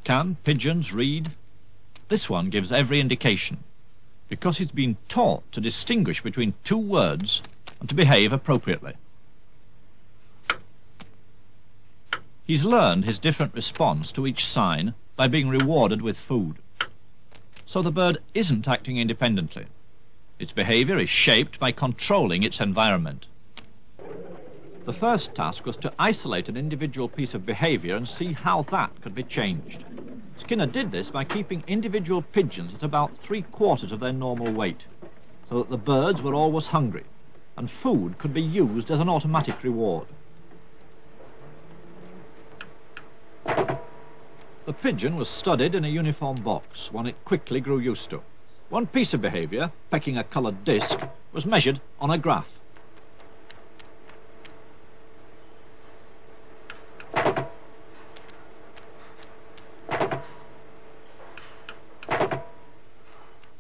Can pigeons read? This one gives every indication, because he's been taught to distinguish between two words and to behave appropriately. He's learned his different response to each sign by being rewarded with food. So the bird isn't acting independently. Its behaviour is shaped by controlling its environment. The first task was to isolate an individual piece of behaviour and see how that could be changed. Skinner did this by keeping individual pigeons at about 3/4 of their normal weight, so that the birds were always hungry, and food could be used as an automatic reward. The pigeon was studied in a uniform box, one it quickly grew used to. One piece of behaviour, pecking a coloured disc, was measured on a graph.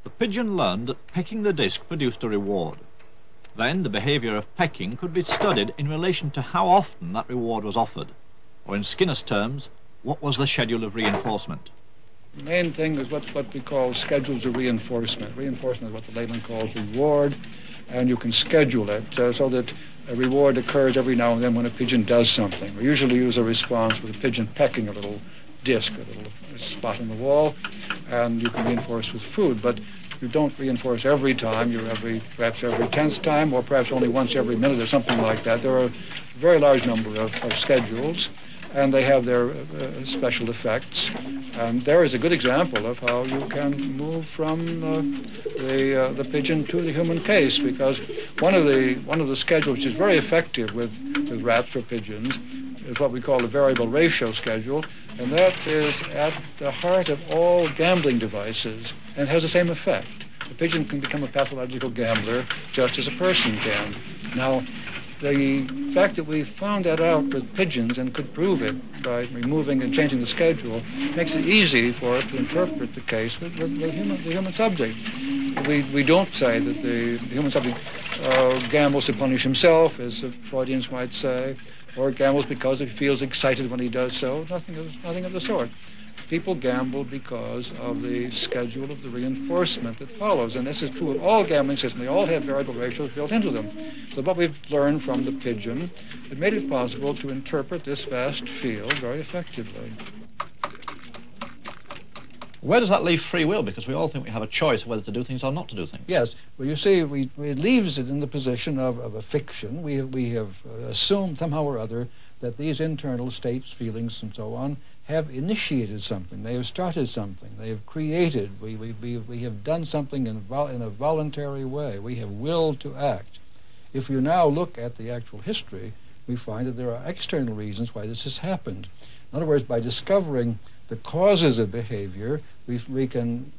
The pigeon learned that pecking the disc produced a reward. Then the behaviour of pecking could be studied in relation to how often that reward was offered, or in Skinner's terms, what was the schedule of reinforcement. The main thing is what we call schedules of reinforcement. Reinforcement is what the layman calls reward, and you can schedule it so that a reward occurs every now and then when a pigeon does something. We usually use a response with a pigeon pecking a little disc, a little spot in the wall, and you can reinforce with food, but you don't reinforce every time. Perhaps every 10th time, or perhaps only once every minute or something like that. There are a very large number of schedules, and they have their special effects. And there is a good example of how you can move from the pigeon to the human case, because one of the schedules which is very effective with rats or pigeons is what we call the variable ratio schedule, and that is at the heart of all gambling devices and has the same effect. The pigeon can become a pathological gambler just as a person can. Now, the fact that we found that out with pigeons and could prove it by removing and changing the schedule makes it easy for us to interpret the case with the human subject. We don't say that the human subject gambles to punish himself, as the Freudians might say, or gambles because he feels excited when he does so. Nothing of the sort. People gamble because of the schedule of the reinforcement that follows. And this is true of all gambling systems. They all have variable ratios built into them. So what we've learned from the pigeon, it made it possible to interpret this vast field very effectively. Where does that leave free will? Because we all think we have a choice whether to do things or not to do things. Yes. Well, you see, it leaves it in the position of a fiction. We have assumed somehow or other that these internal states, feelings, and so on have initiated something. They have started something. They have created. We have done something in a voluntary way. We have willed to act. If you now look at the actual history, we find that there are external reasons why this has happened. In other words, by discovering the causes of behavior, we can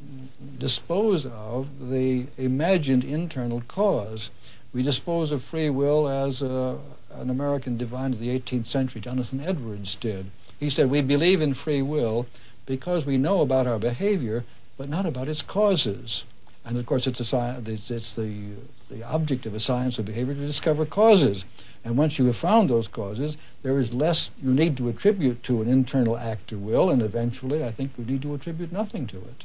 dispose of the imagined internal cause. We dispose of free will as an American divine of the 18th century, Jonathan Edwards, did. He said, we believe in free will because we know about our behavior, but not about its causes. And of course, it's the object of a science of behavior to discover causes. And once you have found those causes, there is less you need to attribute to an internal act or will, and eventually, I think, you need to attribute nothing to it.